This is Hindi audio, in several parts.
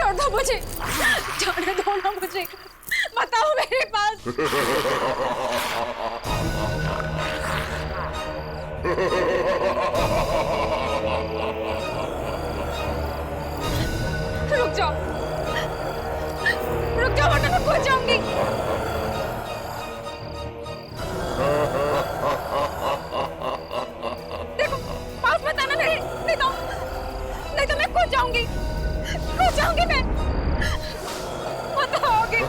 छोड़ दो मुझे, छोड़ दो ना मुझे, बताओ मेरे पास। रुक जाओ वरना मैं खो जाऊंगी। देखो पास मत आना मेरे, नहीं तो मैं खो जाऊंगी मैं। बताओगे।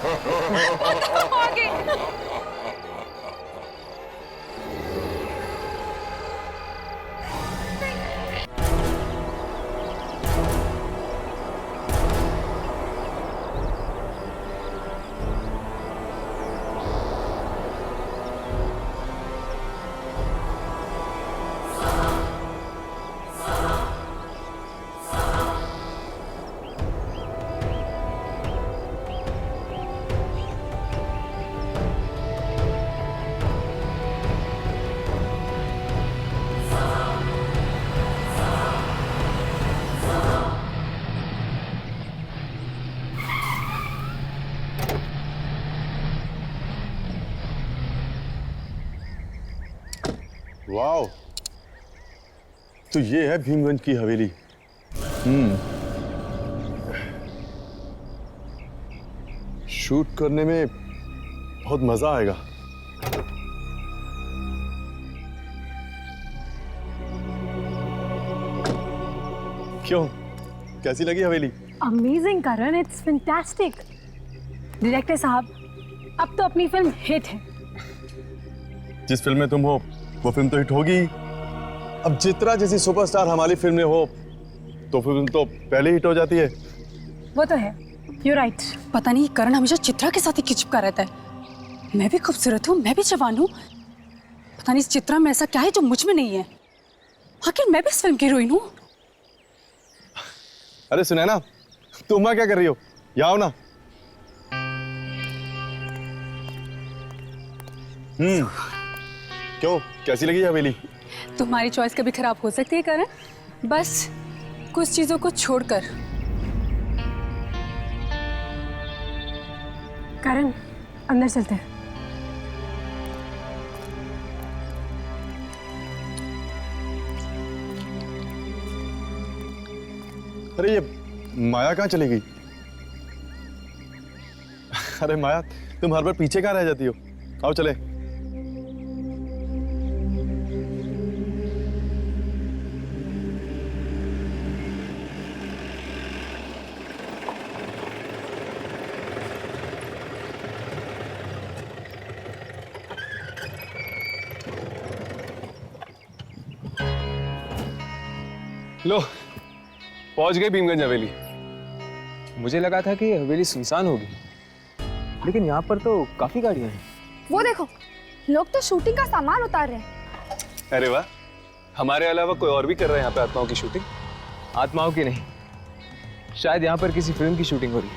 वाओ, तो ये है भीमगंज की हवेली। शूट करने में बहुत मजा आएगा। क्यों, कैसी लगी हवेली? Amazing Karan, it's fantastic. Director साहब, अब तो अपनी फिल्म हिट है। जिस फिल्म में तुम हो वो फिल्म तो हिट होगी। अब चित्रा जैसी सुपरस्टार हमारी फिल्म में हो तो फिल्म तो पहले हिट हो जाती है। वो तो है, यू राइट। पता नहीं करण हमेशा चित्रा के साथ ही चिपका रहता है। मैं भी खूबसूरत हूँ, मैं भी जवान हूँ, पता नहीं इस चित्रा में ऐसा क्या है जो मुझ में नहीं है। आखिर मैं भी इस फिल्म की हीरोइन हूँ। अरे सुनैना, तुम वहां क्या कर रही हो? यहाँ आओ ना। क्यों, कैसी लगी हवेली? तुम्हारी चॉइस कभी खराब हो सकती है करण, बस कुछ चीजों को छोड़कर। करण, अंदर चलते हैं। अरे ये माया कहाँ चली गई? अरे माया, तुम हर बार पीछे कहाँ रह जाती हो? आओ चले। लो, पहुंच गए भीमगंज हवेली। मुझे लगा था कि हवेली सुनसान होगी, लेकिन यहाँ पर तो काफी गाड़ियां हैं। वो देखो, लोग तो शूटिंग का सामान उतार रहे हैं। अरे वाह, हमारे अलावा कोई और भी कर रहा है यहाँ पे आत्माओं की शूटिंग? आत्माओं की नहीं, शायद यहाँ पर किसी फिल्म की शूटिंग हो रही है।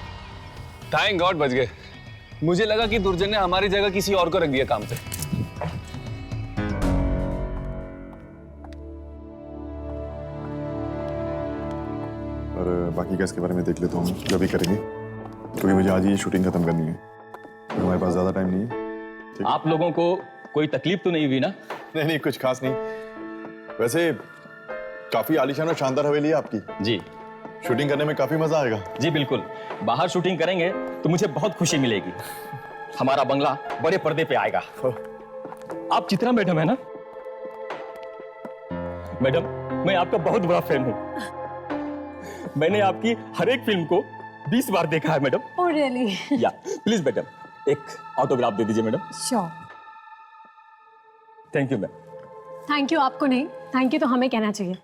थैंक गॉड बच गए। मुझे लगा कि दुर्जन ने हमारी जगह किसी और को रख दिया काम पे। और बाकी का इसके बारे में देख लेता हूँ जो भी करेंगे, क्योंकि मुझे आज ही शूटिंग खत्म करनी है। हमारे पास ज्यादा टाइम नहीं है। आप लोगों को कोई तकलीफ तो नहीं हुई ना? नहीं, कुछ खास नहीं। वैसे काफी आलीशान और शानदार हवेली है आपकी। जी, शूटिंग करने में काफी मजा आएगा। जी बिल्कुल। बाहर शूटिंग करेंगे तो मुझे बहुत खुशी मिलेगी। हमारा बंगला बड़े पर्दे पे आएगा। आप चित्रा मैडम है ना? मैडम, मैं आपका बहुत बड़ा फैन हूँ। मैंने आपकी हर एक फिल्म को 20 बार देखा है मैडम। Oh really? या प्लीज मैडम, एक ऑटोग्राफ दे दीजिए madam. Sure. Thank you ma'am. Thank you आपको नहीं, थैंक यू तो हमें कहना चाहिए।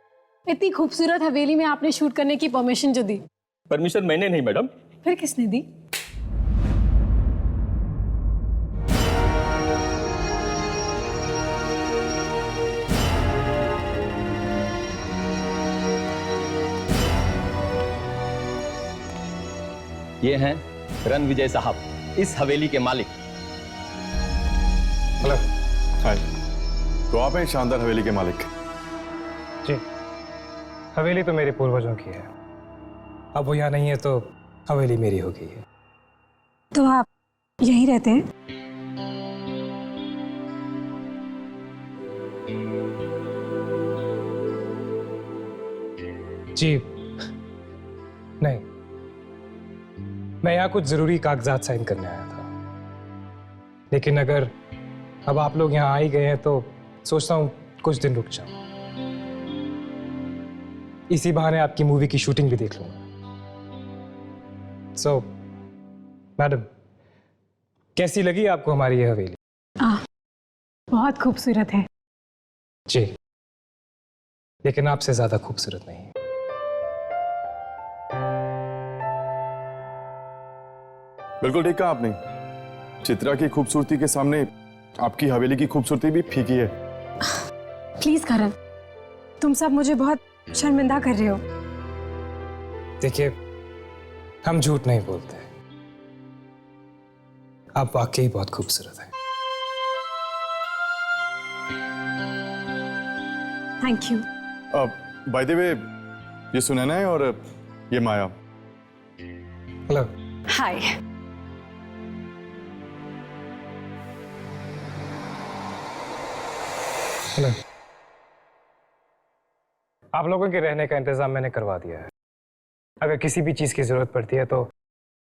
इतनी खूबसूरत हवेली में आपने शूट करने की परमिशन जो दी। परमिशन मैंने नहीं मैडम। फिर किसने दी? ये हैं रणविजय साहब, इस हवेली के मालिक। हेलो, हाय। तो आप हैं शानदार हवेली के मालिक? जी, हवेली तो मेरे पूर्वजों की है। अब वो यहाँ नहीं है तो हवेली मेरी हो गई है। तो आप यहीं रहते हैं? जी नहीं, मैं यहाँ कुछ जरूरी कागजात साइन करने आया था, लेकिन अगर अब आप लोग यहाँ आ ही गए हैं तो सोचता हूँ कुछ दिन रुक जाऊं। इसी बहाने आपकी मूवी की शूटिंग भी देख लूंगा। सो मैडम, कैसी लगी आपको हमारी ये हवेली? बहुत खूबसूरत है। जी, लेकिन आपसे ज्यादा खूबसूरत नहीं। बिल्कुल ठीक कहा आपने। चित्रा की खूबसूरती के सामने आपकी हवेली की खूबसूरती भी फीकी है। प्लीज करण, तुम सब मुझे बहुत शर्मिंदा कर रहे हो। देखिए, हम झूठ नहीं बोलते, आप वाकई बहुत खूबसूरत हैं। Thank you. By the way, ये सुनैना है और ये माया। हेलो। हाय। हेलो। आप लोगों के रहने का इंतजाम मैंने करवा दिया है। अगर किसी भी चीज की जरूरत पड़ती है तो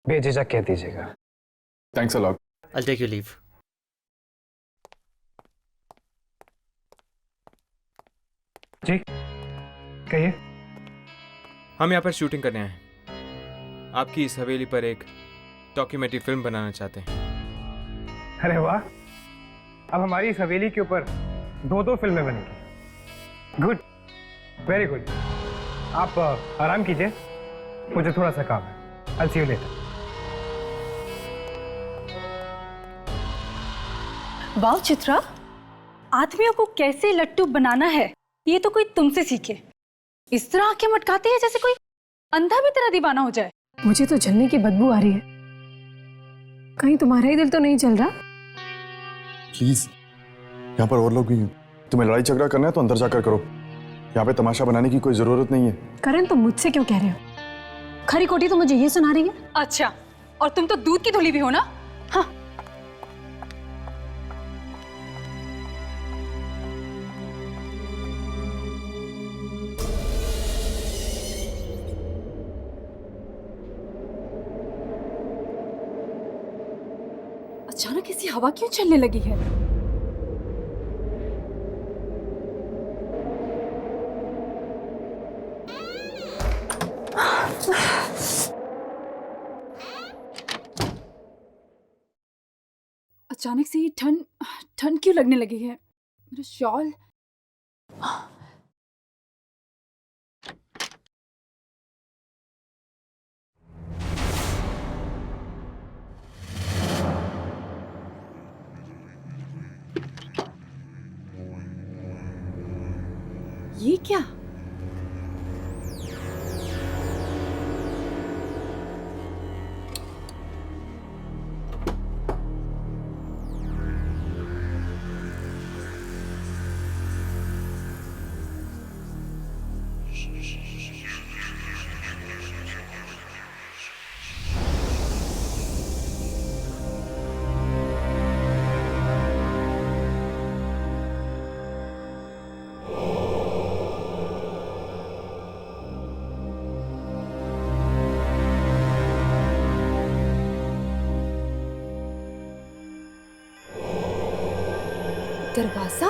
बेझिझक कह दीजिएगा। Thanks a lot. I'll take your leave. जी कहिए। हम यहाँ पर शूटिंग करने आए हैं। आपकी इस हवेली पर एक डॉक्यूमेंट्री फिल्म बनाना चाहते हैं। अरे वाह, अब हमारी इस हवेली के ऊपर दो फिल्में बनेंगी। Good, very good. आप आराम कीजिए, मुझे थोड़ा सा काम है। I'll see you later. वाह चित्रा, आदमियों को कैसे लट्टू बनाना है ये तो कोई तुमसे सीखे। इस तरह आंखें मटकाते हैं जैसे कोई अंधा भी तेरा दीवाना हो जाए। मुझे तो जलने की बदबू आ रही है। कहीं तुम्हारा ही दिल तो नहीं जल रहा? प्लीज, यहाँ पर और लोग भी हैं। तुम्हें लड़ाई झगड़ा करना है तो अंदर जाकर करो। यहाँ पे तमाशा बनाने की कोई जरूरत नहीं है। करण, तुम मुझसे क्यों कह रहे हो? खरी खोटी तो मुझे ये सुना रही है। अच्छा, और तुम तो दूध की धुली भी हो ना। हाँ, अचानक ऐसी हवा क्यों चलने लगी है? अचानक से ये ठंड ठंड क्यों लगने लगी है? मेरा शॉल। ये क्या? दरवाजा?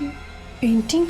पेंटिंग?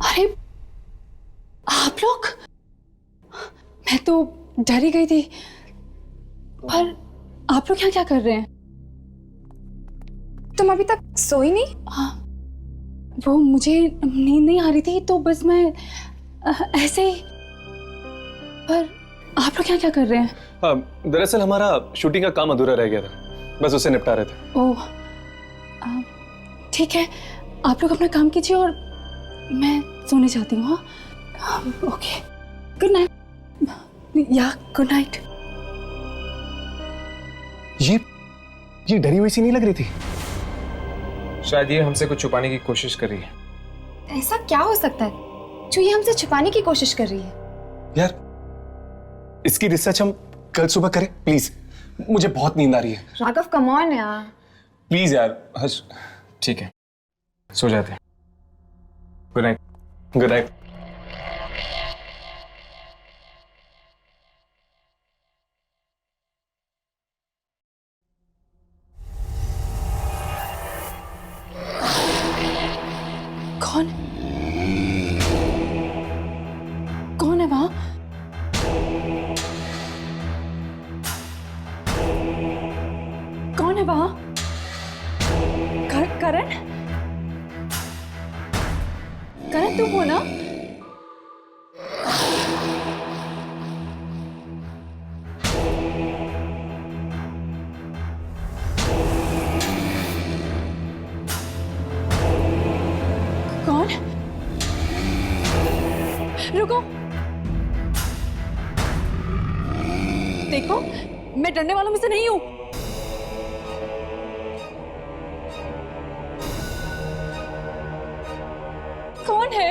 अरे आप लोग, मैं तो डर ही गई थी। पर आप लोग यहाँ क्या कर रहे हैं? तुम अभी तक सोई नहीं? हाँ, वो मुझे नींद नहीं आ रही थी तो बस मैं ऐसे ही। पर आप लोग यहाँ क्या कर रहे हैं? दरअसल हमारा शूटिंग का काम अधूरा रह गया था, बस उसे निपटा रहे थे। ओह, ठीक है, आप लोग अपना काम कीजिए और मैं सोने जाती हूँ। हाँ, ओके, गुड नाइट। या गुड नाइट। ये डरी हुई सी नहीं लग रही थी? शायद ये हमसे कुछ छुपाने की कोशिश कर रही है। ऐसा क्या हो सकता है जो ये हमसे छुपाने की कोशिश कर रही है? यार, इसकी रिसर्च हम कल सुबह करें प्लीज, मुझे बहुत नींद आ रही है। राघव कम ऑन यार। प्लीज यार, हर्ष। ठीक है, सो जाते हैं। Good night. Good night. कौन कौन है वहां? कौन है वहां? करण? करण तुम हो ना? कौन? रुको, देखो मैं डरने वालों में से नहीं हूं। कौन है?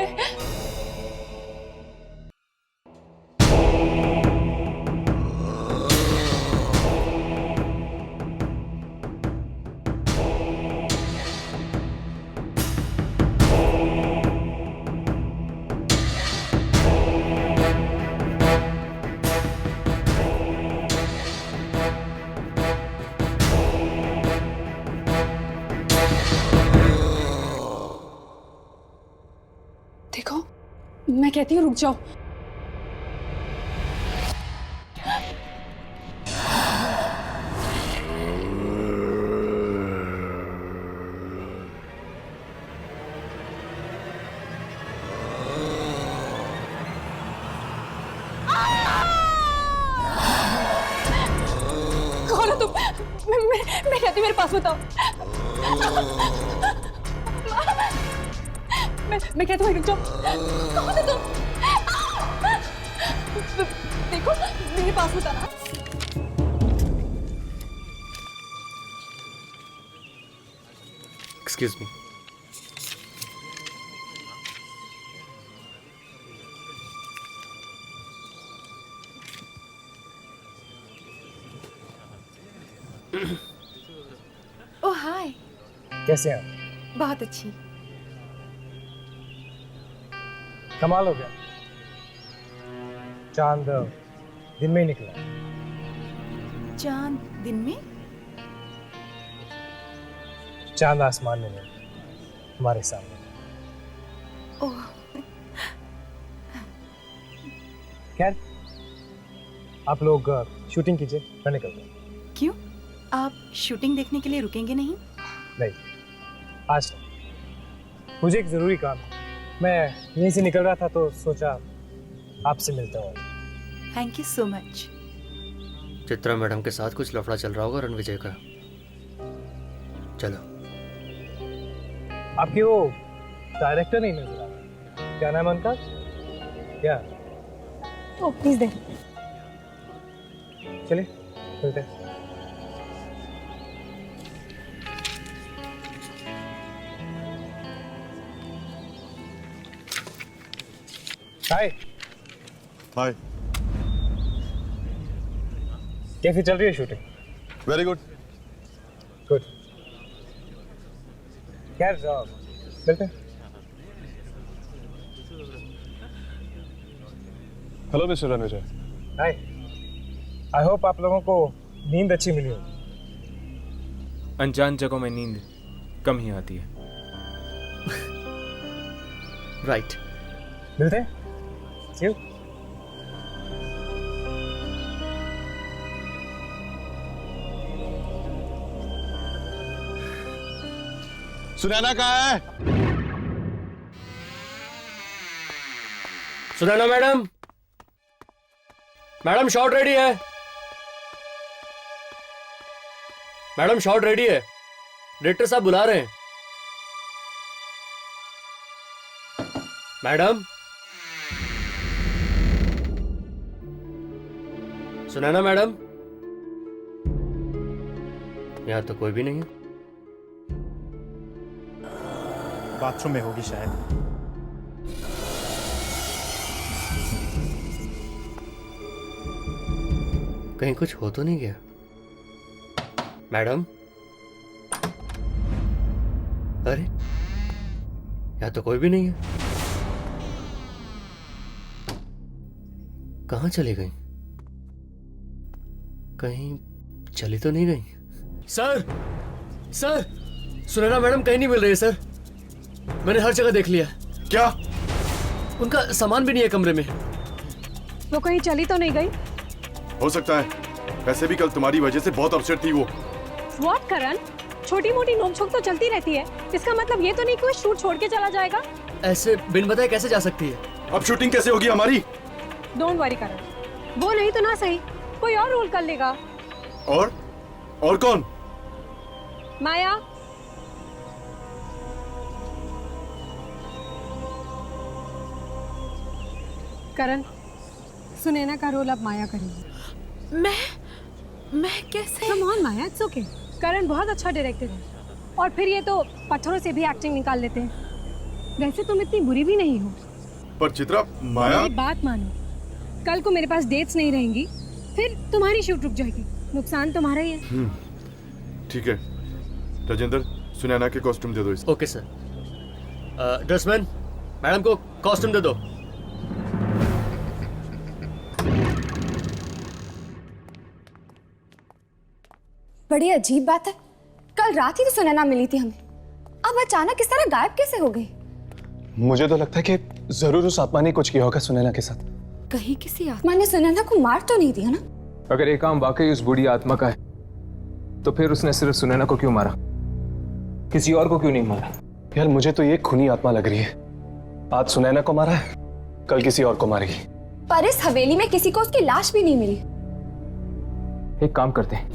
देखो, मैं कहती हूँ रुक जाओ। कौन हो तुम? मैं कहती हूँ मेरे पास बताओ। मैं कहती हूँ रुक जाओ। कौन है तुम? देखो मेरे पास बताना। Excuse me. Oh hi. कैसे हैं आप? बहुत अच्छी। कमाल हो गया, चांद दिन में ही निकला। चांद दिन में? चांद आसमान में नहीं, हमारे सामने। ओह, खैर, आप लोग शूटिंग कीजिए, मैं निकल रहा हूँ। क्यों? आप शूटिंग देखने के लिए रुकेंगे नहीं? नहीं, आज नहीं। मुझे एक जरूरी काम है, मैं यहीं से निकल रहा था तो सोचा आपसे मिलता हूँ। Thank you so much. Chitra madam के साथ कुछ लफड़ा चल रहा होगा रणविजय का। चलो। आपकी वो डायरेक्टर नहीं नजर आ रहा, क्या नाम है उनका? क्या? ओ प्लीज दे। चलिए मिलते हैं। हाय। हाय। कैसी चल रही है शूटिंग? Very good. गुड। खैर मिलते हैं। Hello mister Ranvijay. Hi. I hope आप लोगों को नींद अच्छी मिली होगी। अनजान जगहों में नींद कम ही आती है। राइट। मिलते हैं। See you. सुनैना कहाँ है? Sunaina madam, madam shot ready है। मैडम शॉट रेडी है, डायरेक्टर साहब बुला रहे हैं। मैडम, सुनैना मैडम, यहां तो कोई भी नहीं है। बाथरूम में होगी शायद। कहीं कुछ हो तो नहीं गया? मैडम, अरे यहां तो कोई भी नहीं है। कहां चली गई? कहीं चली तो नहीं गई? सर, सर, सुनैना मैडम कहीं नहीं मिल रही है सर। मैंने हर जगह देख लिया। क्या? उनका सामान भी नहीं है कमरे में। वो कहीं चली तो नहीं गई? हो सकता है, वैसे भी कल तुम्हारी वजह से बहुत अपसेट थी वो। व्हाट करण? छोटी मोटी नोकझोंक तो चलती रहती है, इसका मतलब ये तो नहीं कोई शूट छोड़ के चला जाएगा। ऐसे बिन बताए कैसे जा सकती है? अब शूटिंग कैसे होगी हमारी? डोंट वरी करण, वो नहीं तो ना सही कोई और रोल कर लेगा। और कौन? माया। करण, सुनैना का रोल अब माया करेगी। मैं कैसे? Come on Maya, it's okay. Karan बहुत अच्छा डायरेक्टर है, और फिर ये तो पत्थरों से भी एक्टिंग निकाल लेते हैं। वैसे तुम इतनी बुरी भी नहीं हो। पर चित्रा, माया। मेरी बात मानो, कल को मेरे पास डेट्स नहीं रहेंगी, फिर तुम्हारी शूट रुक जाएगी, नुकसान तुम्हारा ही है। ठीक है राजेंद्र, सुनैना के कॉस्ट्यूम दे दो इसे। Okay sir. ड्रेसमैन, मैडम को कॉस्ट्यूम दे दो। बड़ी अजीब बात है, कल रात ही तो सुनैना मिली थी हमें, अब अचानक इस तरह गायब कैसे हो गई? मुझे तो लगता है कि जरूर उस आत्मा ने कुछ किया होगा सुनैना के साथ। कहीं किसी आत्मा ने सुनैना को मार तो नहीं दिया ना? अगर ये काम वाकई उस बूढ़ी आत्मा का है तो फिर उसने सिर्फ सुनैना को क्यों मारा, किसी और को क्यों नहीं मारा? यार मुझे तो ये खूनी आत्मा लग रही है। आज सुनैना को मारा है, कल किसी और को मारेगी। पर इस हवेली में किसी को उसकी लाश भी नहीं मिली। एक काम करते हैं,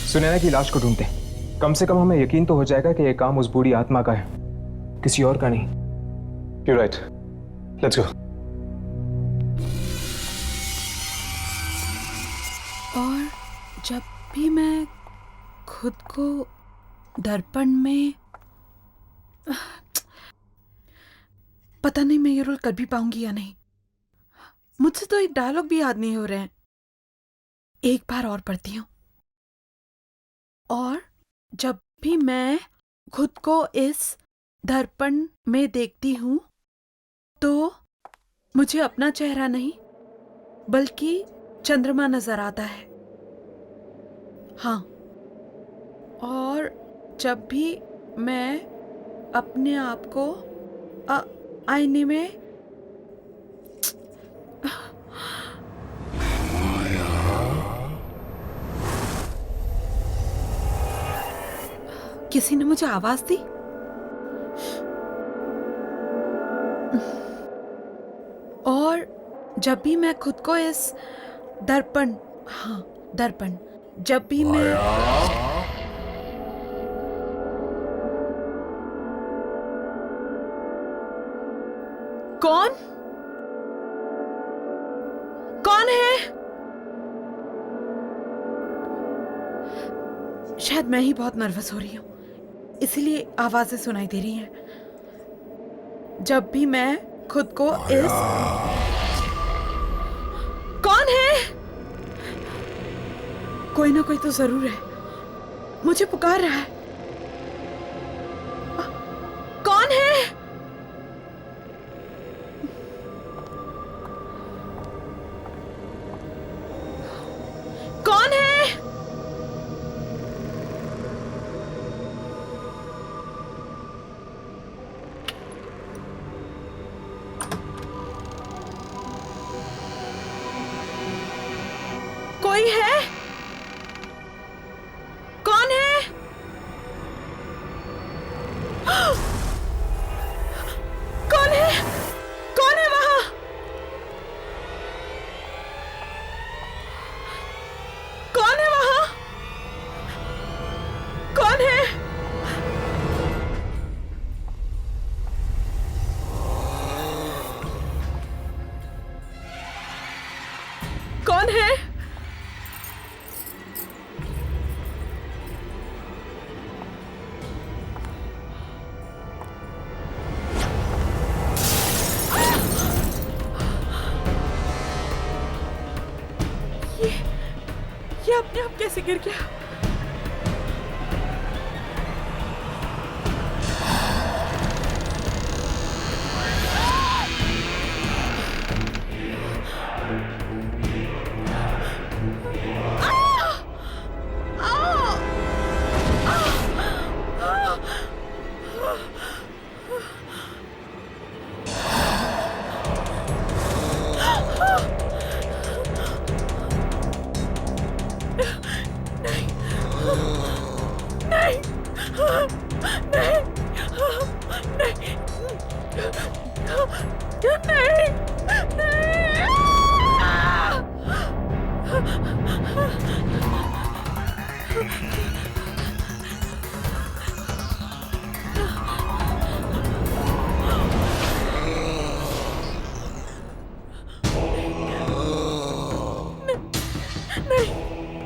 सुनैना की लाश को ढूंढते हैं। कम से कम हमें यकीन तो हो जाएगा कि यह काम उस बूढ़ी आत्मा का है, किसी और का नहीं। You're right. Let's go. और जब भी मैं खुद को दर्पण में, पता नहीं मैं ये रोल कर भी पाऊंगी या नहीं। मुझसे तो एक डायलॉग भी याद नहीं हो रहे हैं। एक बार और पढ़ती हूँ। और जब भी मैं खुद को इस दर्पण में देखती हूँ तो मुझे अपना चेहरा नहीं बल्कि चंद्रमा नजर आता है। हाँ, और जब भी मैं अपने आप को आईने में किसी ने मुझे आवाज दी। और जब भी मैं खुद को इस दर्पण, हाँ दर्पण, जब भी मैं कौन कौन है? शायद मैं ही बहुत नर्वस हो रही हूँ, इसीलिए आवाजें सुनाई दे रही हैं। जब भी मैं खुद को इस कौन है? कोई ना कोई तो जरूर है, मुझे पुकार रहा है। कौन है? कौन है? कोई है? कौन है? कौन है? कौन है वहां? कौन है वहां? कौन है? कौन है? ये अपने आप कैसे गिर गया?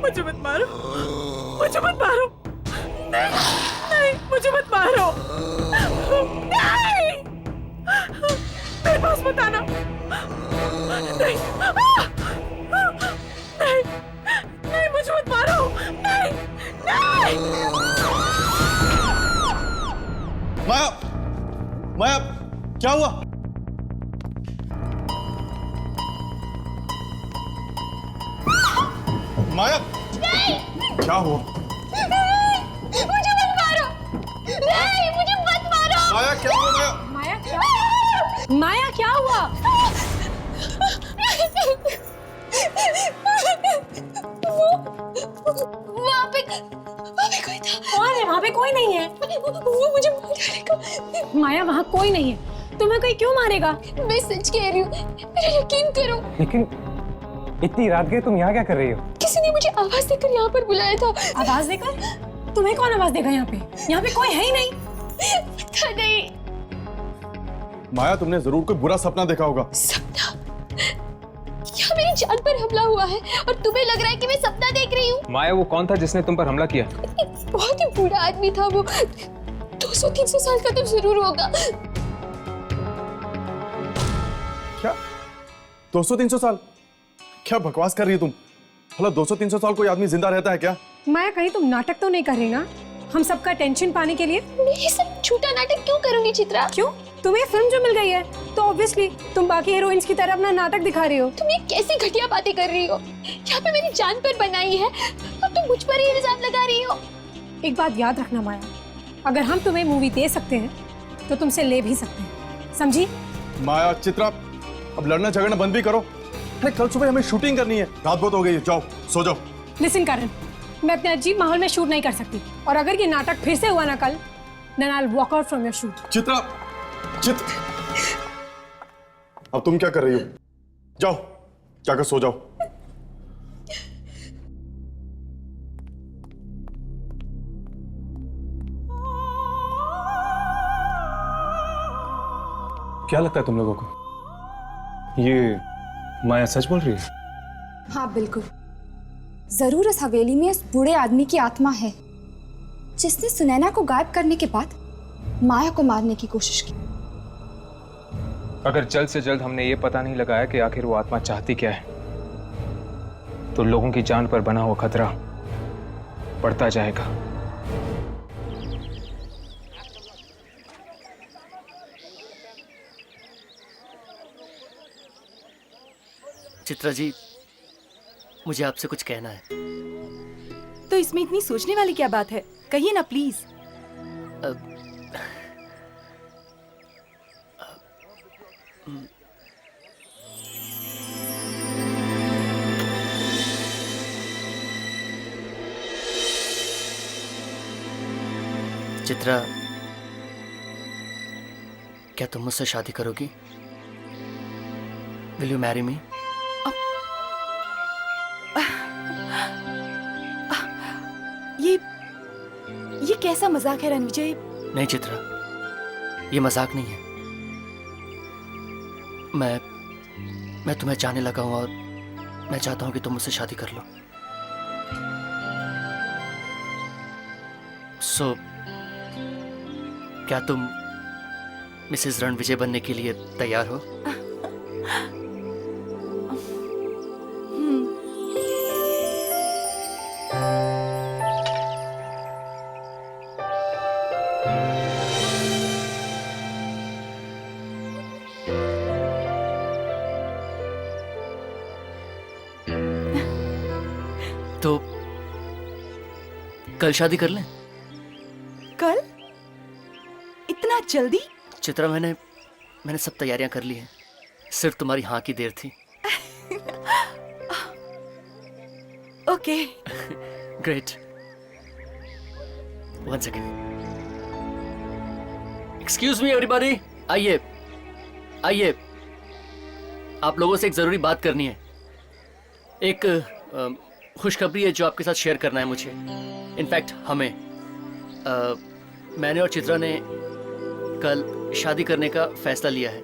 मुझे मत मारो, मुझे मत मारो, नहीं नहीं मुझे मत मारो, नहीं मेरे पास मत आना, नहीं नहीं नहीं मुझे मत मारो, नहीं नहीं। माया, माया क्या हुआ? माया क्या हुआ? मुझे मत मारो, नहीं मुझे मत मारो। माया क्या हुआ? माया क्या? माया क्या हुआ? वहाँ पे कोई था। कौन है? वहाँ पे कोई नहीं है। वो मुझे मार डालेगा। माया वहाँ कोई नहीं है, तुम्हें कोई क्यों मारेगा? मैं सच कह रही हूँ, मेरा यकीन करो। लेकिन इतनी रात गए तुम यहाँ क्या कर रही हो? किसी ने मुझे आवाज देकर यहाँ पर बुलाया था। आवाज देकर? तुम्हें कौन आवाज देगा यहाँ पे? यहाँ पे कोई है ही नहीं। पता नहीं। माया तुमने जरूर कोई बुरा सपना देखा होगा। सपना? यहाँ मेरी जान पर हमला हुआ है और तुम्हें लग रहा है कि मैं सपना देख रही हूँ? माया, वो कौन था जिसने तुम पर हमला किया? बहुत ही बूढ़ा आदमी था वो, 200-300 साल का तो जरूर होगा। क्या 200-300 साल? क्या बकवास कर रही है तुम? भला 200-300 साल कोई आदमी जिंदा रहता है क्या? माया कहीं तुम नाटक तो नहीं कर रही ना? हम सबका टेंशन पाने के लिए? मैं ये सब झूठा नाटक क्यों करूंगी चित्रा? क्यों? तुम्हें फिल्म जो मिल गई है तो ऑब्वियसली तुम बाकी हीरोइंस की तरह अपना नाटक दिखा रही हो। तुम ये कैसी घटिया बातें कर रही हो? यहाँ पे मेरी जान पर बनाई है और तुम मुझ पर ही इल्जाम लगा रही हो। एक बात याद रखना माया, अगर हम तुम्हें मूवी दे सकते हैं तो तुमसे ले भी सकते हैं, समझी? माया, चित्रा, अब लड़ना झगड़ना बंद भी करो। अरे कल सुबह हमें शूटिंग करनी है, रात बहुत हो गई है, जाओ सो जाओ। लिसन करण, मैं अपने अजीब माहौल में शूट नहीं कर सकती, और अगर ये नाटक फिर से हुआ ना कल, then I'll walk out from your shoot। Chitra, अब तुम क्या कर रही हो? जाओ जाकर सो जाओ। क्या लगता है तुम लोगों को, ये माया सच बोल रही है? हाँ बिल्कुल, जरूर इस हवेली में उस बूढ़े आदमी की आत्मा है जिसने सुनैना को गायब करने के बाद माया को मारने की कोशिश की। अगर जल्द से जल्द हमने ये पता नहीं लगाया कि आखिर वो आत्मा चाहती क्या है, तो लोगों की जान पर बना हुआ खतरा बढ़ता जाएगा। चित्रा जी, मुझे आपसे कुछ कहना है। तो इसमें इतनी सोचने वाली क्या बात है, कहिए ना प्लीज। चित्रा, क्या तुम मुझसे शादी करोगी? Will you marry me? ये कैसा मजाक है रणविजय? नहीं चित्रा, ये मजाक नहीं है। मैं तुम्हें चाहने लगा हूं और मैं चाहता हूं कि तुम मुझसे शादी कर लो। सो क्या तुम मिसेस रणविजय बनने के लिए तैयार हो? तो कल शादी कर लें? कल? इतना जल्दी? चित्रा, मैंने सब तैयारियां कर ली हैं, सिर्फ तुम्हारी हाँ की देर थी। Okay. Great. One second. Excuse me everybody, आइए आइए, आप लोगों से एक जरूरी बात करनी है। एक खुशखबरी है जो आपके साथ शेयर करना है मुझे। इनफैक्ट हमें मैंने और चित्रा ने कल शादी करने का फैसला लिया है।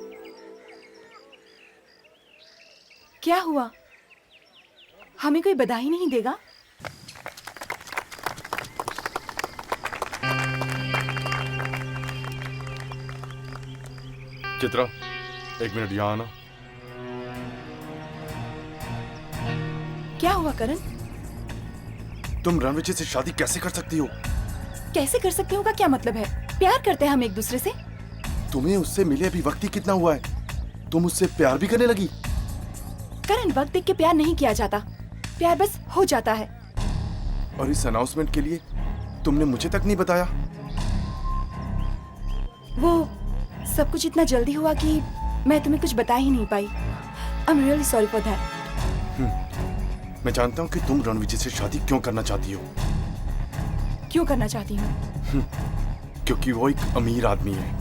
क्या हुआ? हमें कोई बधाई नहीं देगा? चित्रा, एक मिनट यहाँ आना। क्या हुआ करण? तुम रणविजय से शादी कैसे कर सकती हो? कैसे कर सकती हूँ का क्या मतलब है? प्यार करते हैं हम एक दूसरे से। तुम्हें उससे मिले अभी वक्त ही कितना हुआ है, तुम उससे प्यार भी करने लगी? करण, वक्त देख के प्यार नहीं किया जाता, प्यार बस हो जाता है। और इस अनाउंसमेंट के लिए तुमने मुझे तक नहीं बताया? वो सब कुछ इतना जल्दी हुआ कि मैं तुम्हें कुछ बता ही नहीं पाई। I am really sorry for that. मैं जानता हूँ कि तुम रणविजय से शादी क्यों करना चाहती हो। क्यों करना चाहती हूँ? क्योंकि वो एक अमीर आदमी है।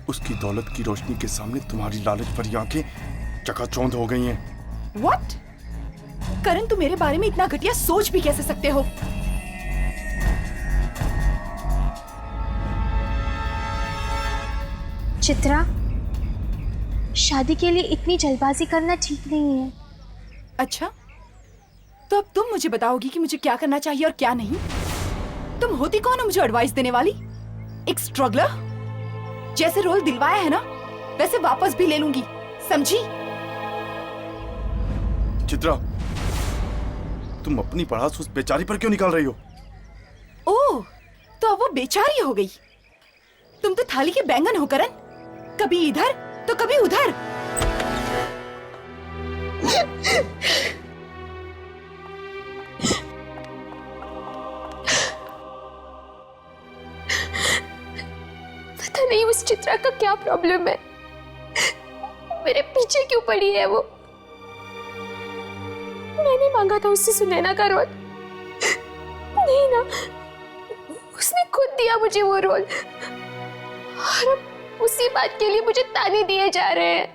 उसकी दौलत की रोशनी के सामने तुम्हारी लालच भरी आंखें चकाचौंध हो गई हैं। What? करण, तुम मेरे बारे में इतना घटिया सोच भी कैसे सकते हो? चित्रा, शादी के लिए इतनी जल्दबाजी करना ठीक नहीं है। अच्छा, तो अब तुम मुझे बताओगी कि मुझे क्या करना चाहिए और क्या नहीं? तुम होती कौन हो मुझे एडवाइस देने वाली? एक स्ट्रगलर? जैसे रोल दिलवाया है ना, वैसे वापस भी ले लूंगी, समझी? चित्रा, तुम अपनी पढ़ास उस बेचारी पर क्यों निकाल रही हो? ओह, तो अब वो बेचारी हो गई। तुम तो थाली के बैंगन हो करण, कभी इधर तो कभी उधर। पता नहीं उस चित्रा का क्या प्रॉब्लम है, मेरे पीछे क्यों पड़ी है वो। मैंने मांगा था उससे सुनैना का रोल, नहीं ना, उसने खुद दिया मुझे वो रोल, और अब उसी बात के लिए मुझे ताने दिए जा रहे हैं।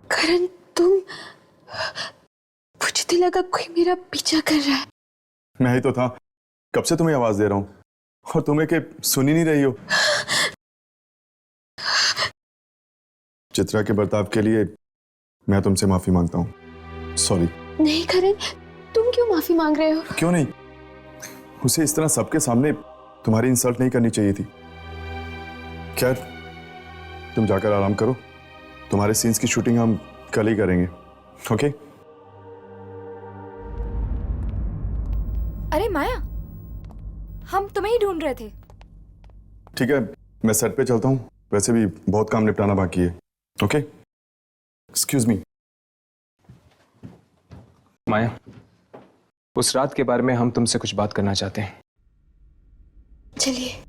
करण, तुम, मुझे तो लगा कोई मेरा पीछा कर रहा है। मैं ही तो था, कब से तुम्हें आवाज दे रहा हूँ और तुम्हें के सुन ही नहीं रही हो। चित्रा के बर्ताव के लिए मैं तुमसे माफी मांगता हूँ। सॉरी। नहीं करण, तुम क्यों माफी मांग रहे हो? क्यों नहीं, उसे इस तरह सबके सामने तुम्हारी इंसल्ट नहीं करनी चाहिए थी। खैर, तुम जाकर आराम करो, तुम्हारे सीन्स की शूटिंग हम कल ही करेंगे। ओके? अरे माया, हम तुम्हें ही ढूंढ रहे थे। ठीक है, मैं सेट पे चलता हूँ, वैसे भी बहुत काम निपटाना बाकी है। ओके? Excuse me. माया, उस रात के बारे में हम तुमसे कुछ बात करना चाहते हैं। चलिए।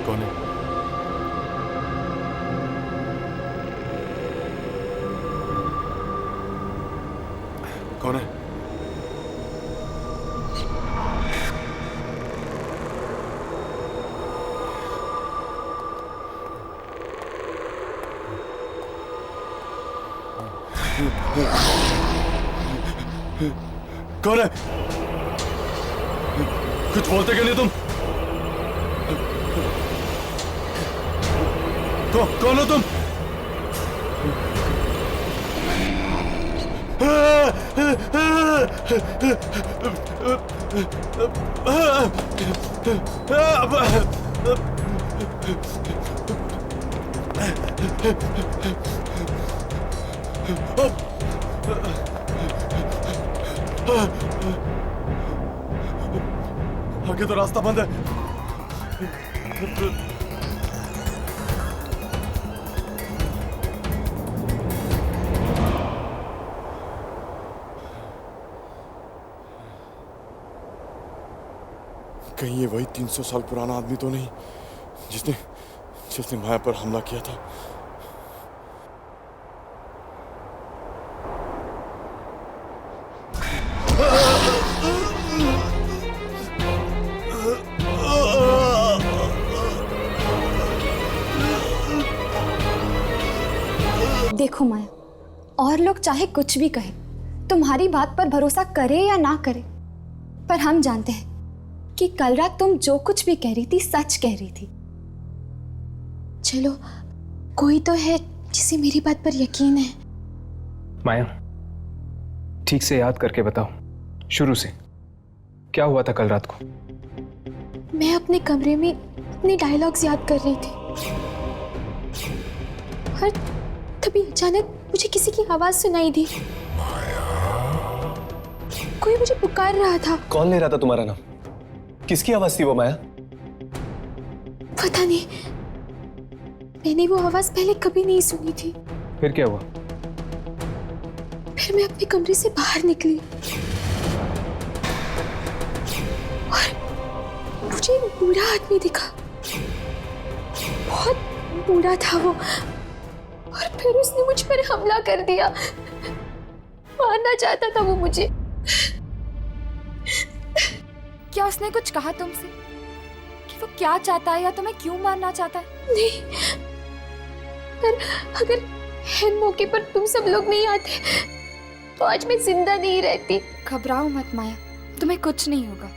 कौन है? कौन है? कौन है? कुछ बोलते क्यों नहीं तुम? कौन हो तुम? आगे तो रास्ता बंद है। कहीं ये वही 300 साल पुराना आदमी तो नहीं जिसने माया पर हमला किया था? देखो माया, और लोग चाहे कुछ भी कहे, तुम्हारी बात पर भरोसा करे या ना करे, पर हम जानते हैं कि कल रात तुम जो कुछ भी कह रही थी सच कह रही थी। चलो, कोई तो है जिसे मेरी बात पर यकीन है। माया, ठीक से याद करके बताओ, शुरू से क्या हुआ था कल रात को? मैं अपने कमरे में अपने डायलॉग्स याद कर रही थी और तभी अचानक मुझे किसी की आवाज सुनाई दी। कोई मुझे पुकार रहा था। कौन ले रहा था तुम्हारा नाम? किसकी आवाज थी वो माया? पता नहीं, मैंने वो आवाज पहले कभी नहीं सुनी थी। फिर क्या हुआ? फिर मैं अपने कमरे से बाहर निकली और मुझे एक बूढ़ा आदमी दिखा। बहुत बूढ़ा था वो, और फिर उसने मुझ पर हमला कर दिया। मारना चाहता था वो मुझे। क्या उसने कुछ कहा तुमसे कि वो क्या चाहता है या तुम्हें क्यों मारना चाहता है? नहीं, पर अगर है मौके पर तुम सब लोग नहीं आते तो आज मैं जिंदा नहीं रहती। घबराओ मत माया, तुम्हें कुछ नहीं होगा।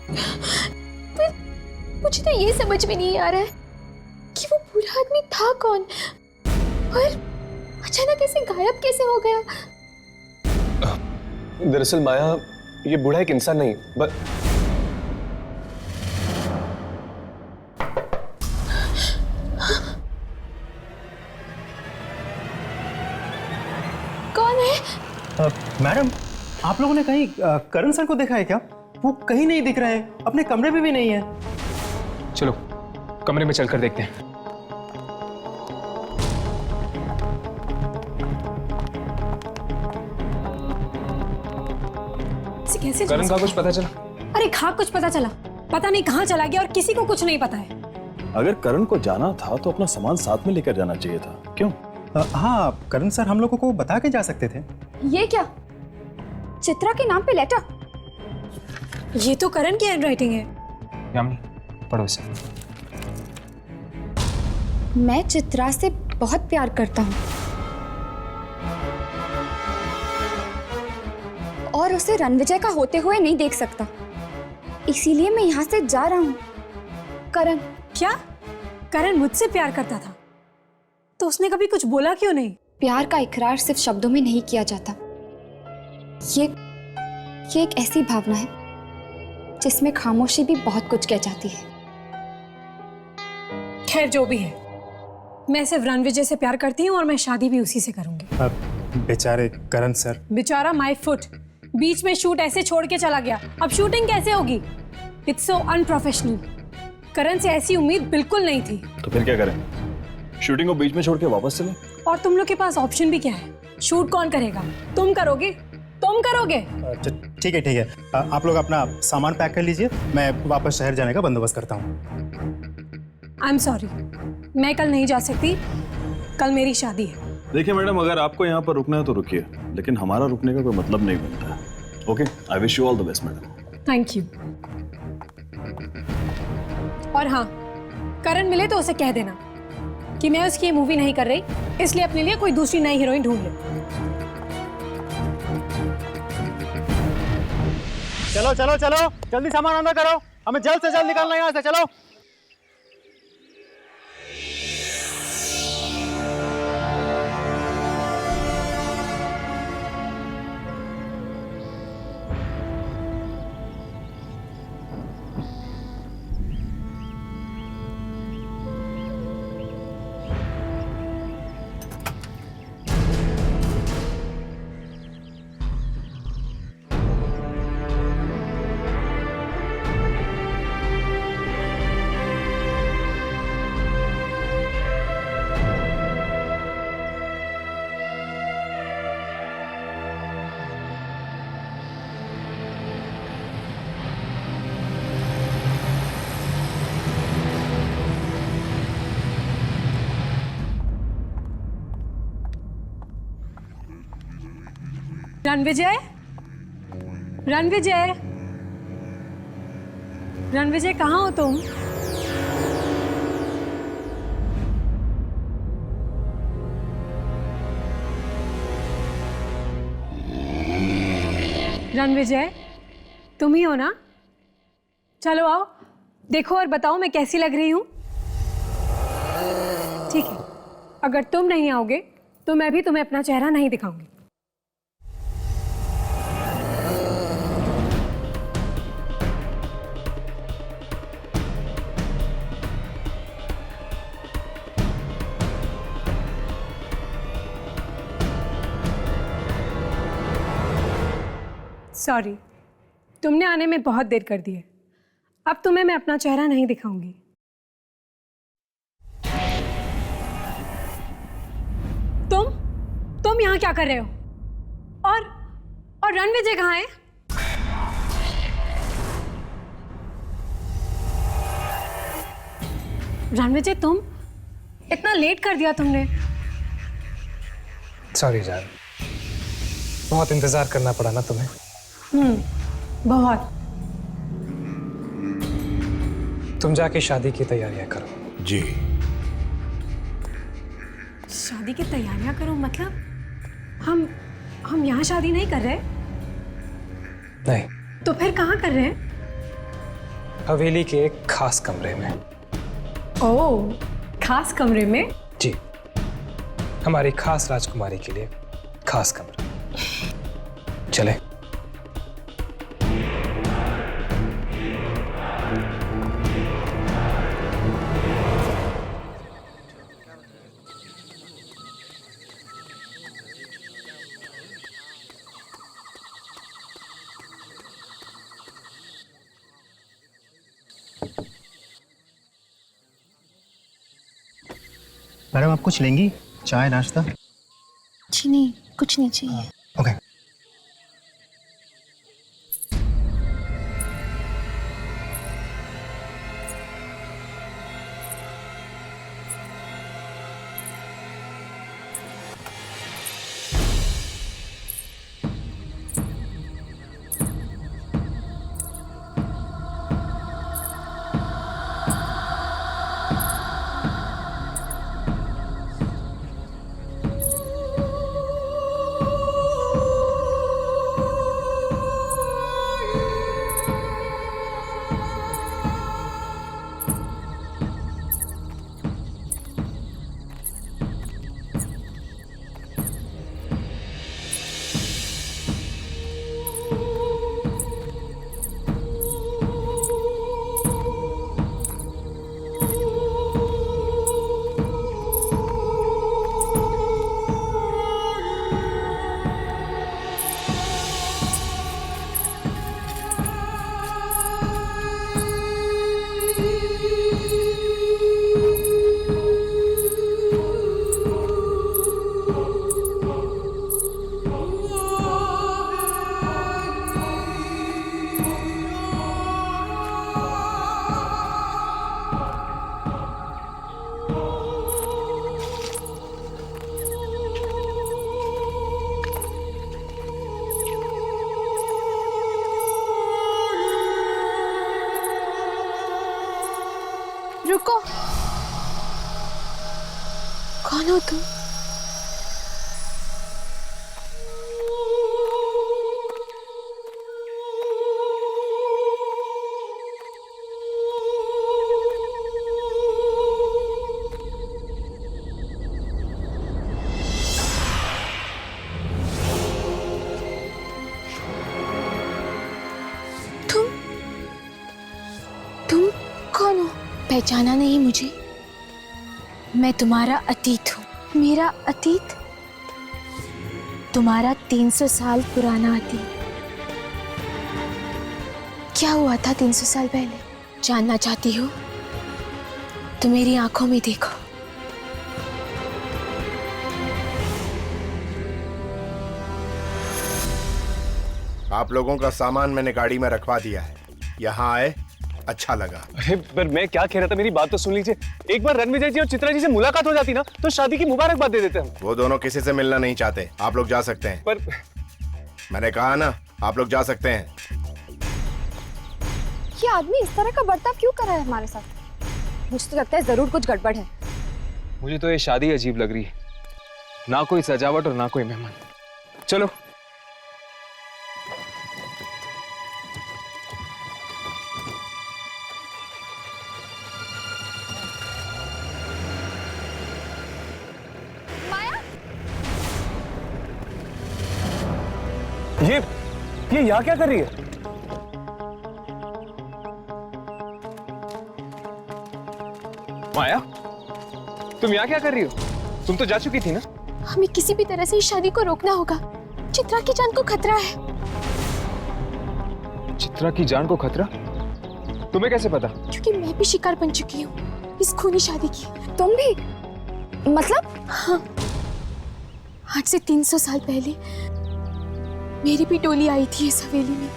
पर मुझे तो ये समझ में नहीं आ रहा है कि वो बूढ़ा आदमी था कौन और अचानक ऐसे गायब कैसे हो गया। दरअसल माया, ये बूढ़ा एक इंसान नहीं कौन है? मैडम, आप लोगों ने कहीं करण सर को देखा है क्या? वो कहीं नहीं दिख रहे हैं, अपने कमरे में भी नहीं है। चलो कमरे में चलकर देखते हैं। कैसे करण का कुछ पता चला? अरे हाँ, कुछ पता चला। पता नहीं कहाँ चला गया और किसी को कुछ नहीं पता है। अगर करण को जाना था तो अपना सामान साथ में लेकर जाना चाहिए था। क्यों? हाँ, करण सर हम लोगों को बता के जा सकते थे। ये क्या? चित्रा के नाम पे लेटर? ये तो करण की हैंडराइटिंग है। यामिनी, पढ़ो इसे। मैं चित्रा से बहुत प्यार करता हूँ और उसे रणविजय का होते हुए नहीं देख सकता, इसीलिए मैं यहाँ से जा रहा हूँ। करण। क्या? करण मुझसे प्यार करता था तो उसने कभी कुछ बोला क्यों नहीं? प्यार का इकरार सिर्फ शब्दों में नहीं किया जाता। ये एक ऐसी भावना है जिसमें खामोशी भी बहुत कुछ कह जाती है। खैर, जो भी है, मैं सिर्फ रणविजय से प्यार करती हूँ और मैं शादी भी उसी से करूंगी। बेचारे करण सर। बेचारा माय फुट, बीच में शूट ऐसे छोड़ के चला गया। अब शूटिंग कैसे होगी? It's so unprofessional. करण से ऐसी उम्मीद बिल्कुल नहीं थी। तो फिर क्या करें? शूटिंग को बीच में छोड़ के वापस चले? और तुम लोग के पास ऑप्शन भी क्या है? शूट कौन करेगा? तुम करोगे? तुम करोगे? ठीक है, ठीक है। आप लोग अपना सामान पैक कर लीजिए, मैं वापस शहर जाने का बंदोबस्त करता हूँ। आई एम सॉरी, मैं कल नहीं जा सकती। कल मेरी शादी है। देखिए मैडम, अगर आपको यहाँ पर रुकना है तो रुकिए, लेकिन हमारा रुकने का कोई मतलब नहीं बनता है। Okay, I wish you all the best madam. Thank you. और हाँ, करण मिले तो उसे कह देना कि मैं उसकी मूवी नहीं कर रही, इसलिए अपने लिए कोई दूसरी नई हीरोइन ढूंढ ले। चलो चलो चलो, जल्दी सामान अंदर करो, हमें जल्द से जल्द निकालना है यहाँ से। चलो। रणविजय, रणविजय, रणविजय, कहाँ हो तुम? रणविजय, तुम ही हो ना? चलो आओ, देखो और बताओ मैं कैसी लग रही हूँ। ठीक है, अगर तुम नहीं आओगे तो मैं भी तुम्हें अपना चेहरा नहीं दिखाऊंगी। सॉरी, तुमने आने में बहुत देर कर दी है। अब तुम्हें मैं अपना चेहरा नहीं दिखाऊंगी। तुम यहाँ क्या कर रहे हो? और रणविजय कहाँ है? रणविजय, तुम इतना लेट कर दिया तुमने। सॉरी जान, बहुत इंतजार करना पड़ा ना तुम्हें। बहुत। तुम जाके शादी की तैयारियां करो। जी। शादी की तैयारियां करो मतलब? हम यहाँ शादी नहीं कर रहे? नहीं। तो फिर कहाँ कर रहे हैं? हवेली के एक खास कमरे में। ओह, खास कमरे में? जी, हमारी खास राजकुमारी के लिए खास कमरा। चले। मैडम, आप कुछ लेंगी? चाय, नाश्ता? जी नहीं, कुछ नहीं चाहिए। ओके। रुको, कौन हो तुम? तुम कौन हो? पहचाना नहीं मुझे? मैं तुम्हारा अतीत हूँ। मेरा अतीत? तुम्हारा 300 साल पुराना अतीत। क्या हुआ था 300 साल पहले? जानना चाहती हो तो मेरी आंखों में देखो। आप लोगों का सामान मैंने गाड़ी में रखवा दिया है। यहाँ आए, अच्छा लगा। अरे पर मैं क्या कह रहा था, मेरी बात तो सुन लीजिए। एक बार रणविजय जी और चित्रा जी से मुलाकात हो जाती ना तो शादी की मुबारकबाद दे देते हम। वो दोनों किसी से मिलना नहीं चाहते। आप लोग जा सकते हैं। पर मैंने कहा ना, आप लोग जा सकते हैं। ये आदमी इस तरह का बर्ताव क्यों कर रहा है हमारे साथ? मुझे तो लगता है जरूर कुछ गड़बड़ है। मुझे तो ये शादी अजीब लग रही है, ना कोई सजावट और ना कोई मेहमान। चलो। ये यहाँ क्या कर रही है? माया, तुम यहाँ क्या कर रही हो? तुम तो जा चुकी थी ना? हमें किसी भी तरह से इस शादी को रोकना होगा। चित्रा की जान को खतरा है। चित्रा की जान को खतरा? तुम्हें कैसे पता? क्योंकि मैं भी शिकार बन चुकी हूँ इस खूनी शादी की। तुम भी? मतलब? हाँ, आज से 300 साल पहले मेरी भी टोली आई थी इस हवेली में।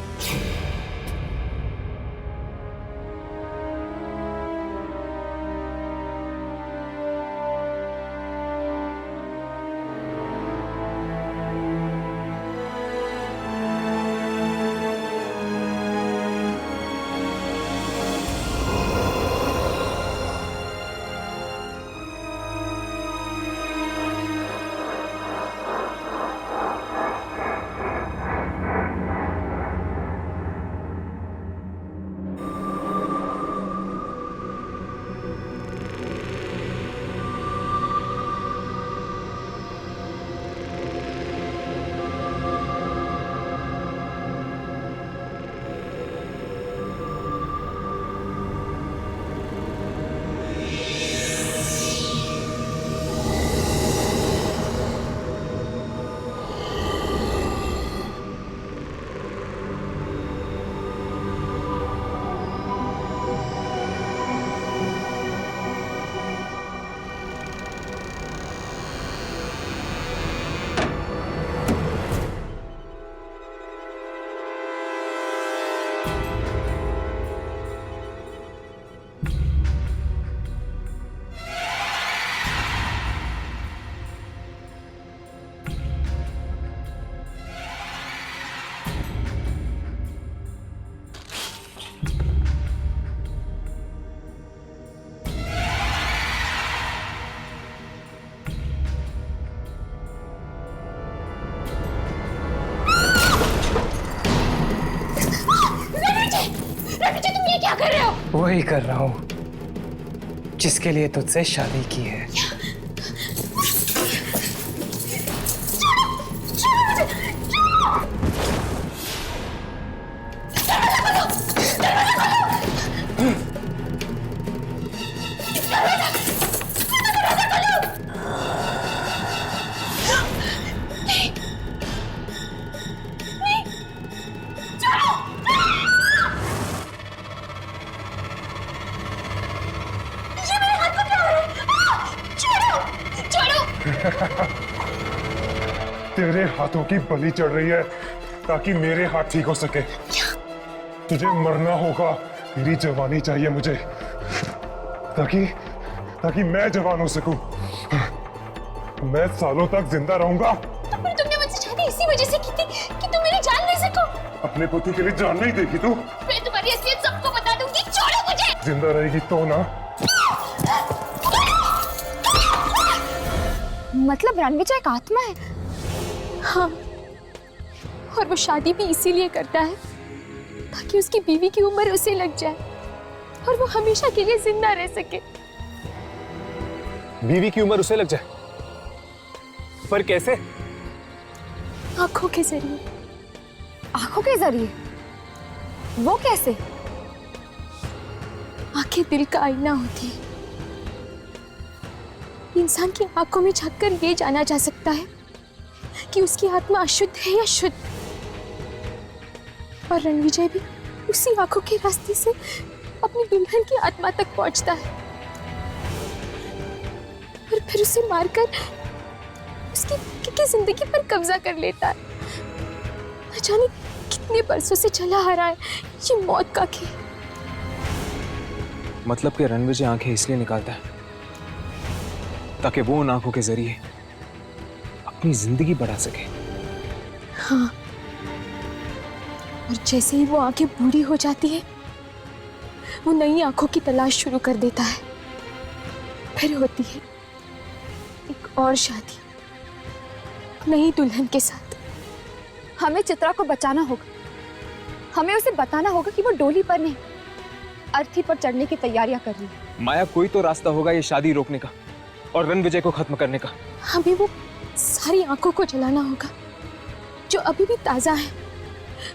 क्या कर रहे हो? वही कर रहा हूँ जिसके लिए तुझसे शादी की है। तेरे हाथों की बलि चढ़ रही है ताकि मेरे हाथ ठीक हो सके। तुझे मरना होगा, तेरी जवानी चाहिए मुझे ताकि मैं जवान हो सकूं। मैं सालों तक जिंदा रहूंगा। तो फिर तुमने मुझसे शादी इसी वजह से की थी कि तुम मेरी जान ले सको। अपने पति के लिए जान नहीं देगी तू? मैं तुम्हारी असलियत सबको बता दूंगी। छोड़ो मुझे। जिंदा रहेगी तो ना। मतलब रणविजय एक आत्मा है? हाँ, और वो शादी भी इसीलिए करता है ताकि उसकी बीवी की उम्र उसे लग जाए और वो हमेशा के लिए जिंदा रह सके। बीवी की उम्र उसे लग जाए? पर कैसे? आंखों के जरिए। आंखों के जरिए? वो कैसे? आंखें दिल का आईना होती है। इंसान की आंखों में झांककर ये जाना जा सकता है कि उसकी आत्मा अशुद्ध है या शुद्ध। और रणविजय भी उसी आंखों के रास्ते से अपनी दुल्हन की आत्मा तक पहुंचता है और फिर उसे मारकर उसकी जिंदगी पर कब्जा कर लेता है। न जाने कितने बरसों से चला आ रहा है ये मौत का खेल। मतलब कि रणविजय आंखें इसलिए निकालता है ताकि वो उन आंखों के जरिए अपनी जिंदगी बढ़ा सके। हाँ, और जैसे ही वो आंखें बूढ़ी हो जाती है वो नई आंखों की तलाश शुरू कर देता है। फिर होती है एक और शादी नई दुल्हन के साथ। हमें चित्रा को बचाना होगा। हमें उसे बताना होगा कि वो डोली पर नहीं, अर्थी पर चढ़ने की तैयारियां कर रही है। माया, कोई तो रास्ता होगा ये शादी रोकने का और रणविजय को खत्म करने का। हमें वो सारी आंखों को जलाना होगा जो अभी भी ताजा है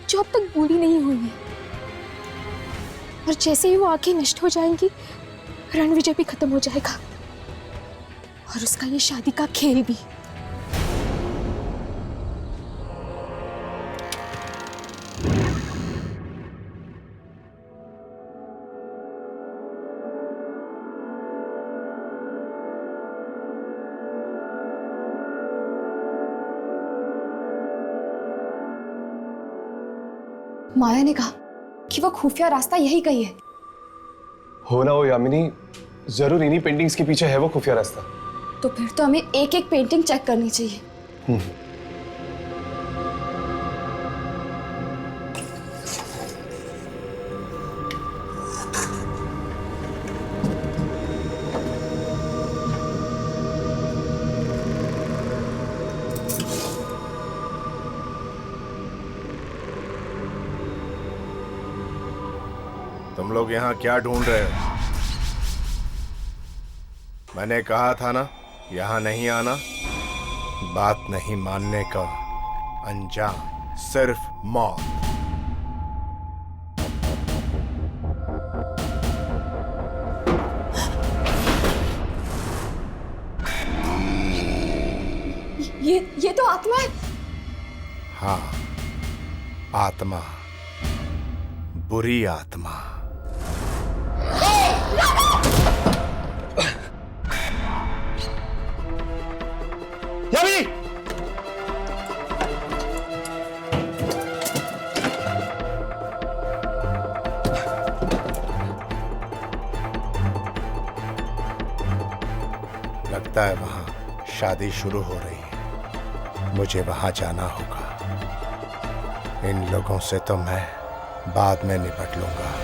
जो अब तक बूढ़ी नहीं हुई है। और जैसे ही वो आंखें नष्ट हो जाएंगी, रणविजय भी खत्म हो जाएगा और उसका ये शादी का खेल भी। माया ने कहा कि वो खुफिया रास्ता यही कही है। हो ना हो यामिनी, जरूर इन्हीं पेंटिंग्स के पीछे है वो खुफिया रास्ता। तो फिर तो हमें एक एक पेंटिंग चेक करनी चाहिए। तुम लोग यहाँ क्या ढूंढ रहे हो? मैंने कहा था ना यहाँ नहीं आना। बात नहीं मानने का अंजाम सिर्फ मौत। ये तो आत्मा है। हाँ, आत्मा, बुरी आत्मा। यामिनी! लगता है वहां शादी शुरू हो रही है। मुझे वहां जाना होगा। इन लोगों से तो मैं बाद में निपट लूंगा।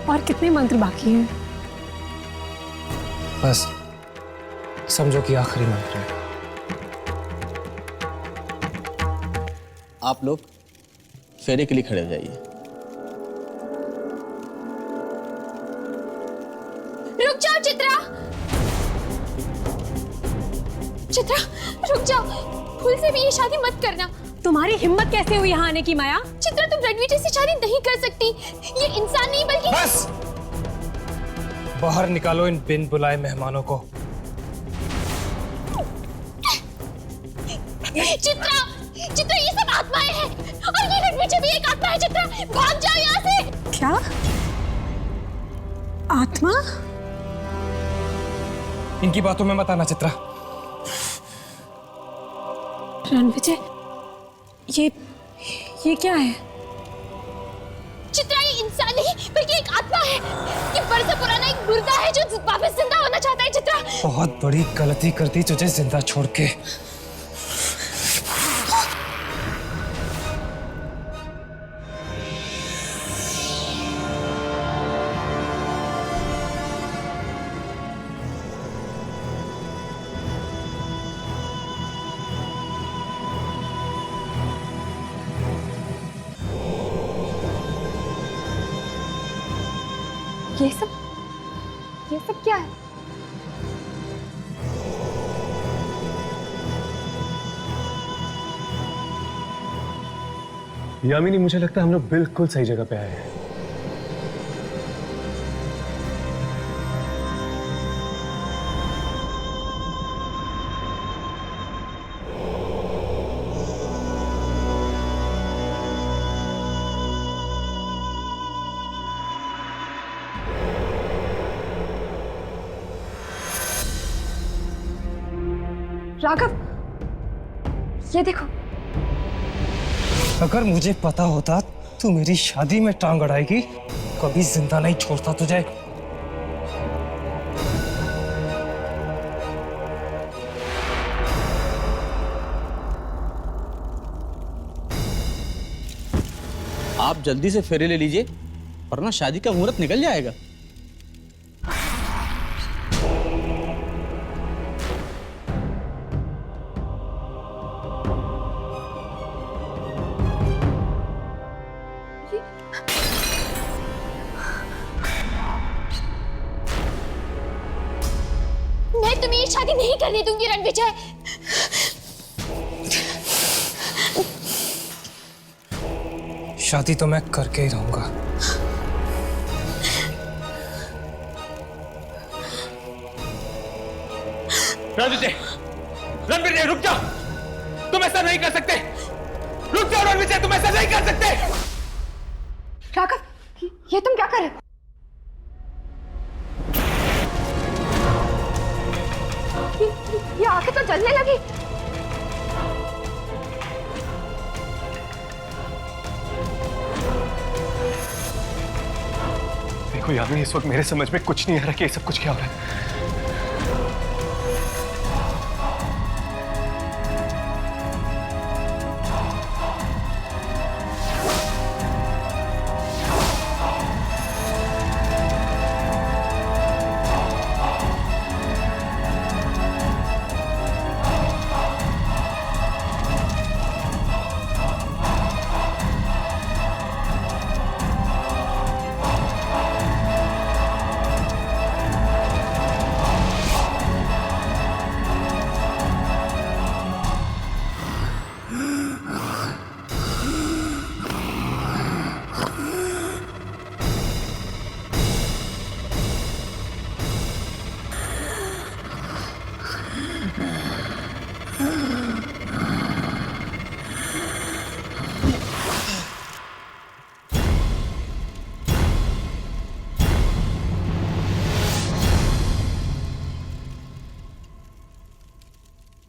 और कितने मंत्र बाकी हैं? बस समझो कि आखिरी मंत्र है। आप लोग फेरे के लिए खड़े हो जाइए। रुक जाओ चित्रा, चित्रा रुक जाओ। भूल से भी ये शादी मत करना। तुम्हारी हिम्मत कैसे हुई यहाँ आने की माया? चित्रा तुम रणविजय से शादी नहीं कर सकती। ये इंसान नहीं बल्कि बस बाहर निकालो इन बिन बुलाए मेहमानों को। चित्रा, चित्रा ये सब आत्माएं हैं और ये रणविजय भी एक आत्मा है। चित्रा भाग जाओ यहाँ से। क्या? आत्मा? इनकी बातों में मत आना चित्रा। रणविजय, ये क्या है? चित्रा ये इंसान नहीं बल्कि एक आत्मा है। ये बरसों पुराना एक मुर्दा है जो वापस जिंदा होना चाहता है। चित्रा बहुत बड़ी गलती कर दी तुझे जिंदा छोड़ के। ये सब क्या है? यामिनी, मुझे लगता है हम लोग बिल्कुल सही जगह पे आए हैं। राघव, ये देखो। अगर मुझे पता होता तू मेरी शादी में टांग अड़ाएगी, कभी जिंदा नहीं छोड़ता तुझे। आप जल्दी से फेरे ले लीजिए वरना शादी का मुहूर्त निकल जाएगा। मैं तुम्हें ये शादी नहीं करने दूंगी रणविजय। शादी तो मैं करके ही रहूंगा। रणविजय, रणविजय रुक जाओ, तुम ऐसा नहीं कर सकते। रुक जाओ रणविजय, तुम ऐसा नहीं कर सकते। राघव, ये तुम क्या कर रहे हो? ये आंखें तो जलने लगी। देखो यामिनी, इस वक्त मेरे समझ में कुछ नहीं आ रहा कि ये सब कुछ क्या हो रहा है।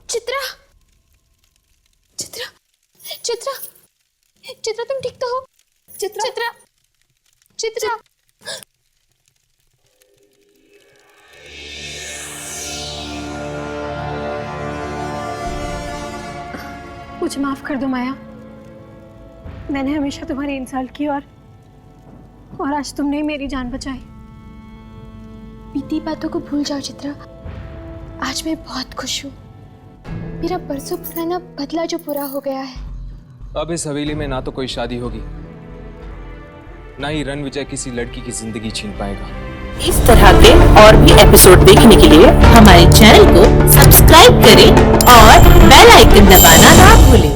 चित्रा, चित्रा, चित्रा, चित्रा, तुम ठीक तो हो? चित्रा, चित्रा, चित्रा। मुझे माफ कर दो माया, मैंने हमेशा तुम्हारी इंसल्ट की और आज तुमने ही मेरी जान बचाई। बीती बातों को भूल जाओ चित्रा, आज मैं बहुत खुश हूँ। मेरा बरसों पुराना बदला जो पूरा हो गया है। अब इस हवेली में ना तो कोई शादी होगी, ना ही रणविजय किसी लड़की की जिंदगी छीन पाएगा। इस तरह के और भी एपिसोड देखने के लिए हमारे चैनल को सब्सक्राइब करें और बेल आइकन दबाना ना भूलें।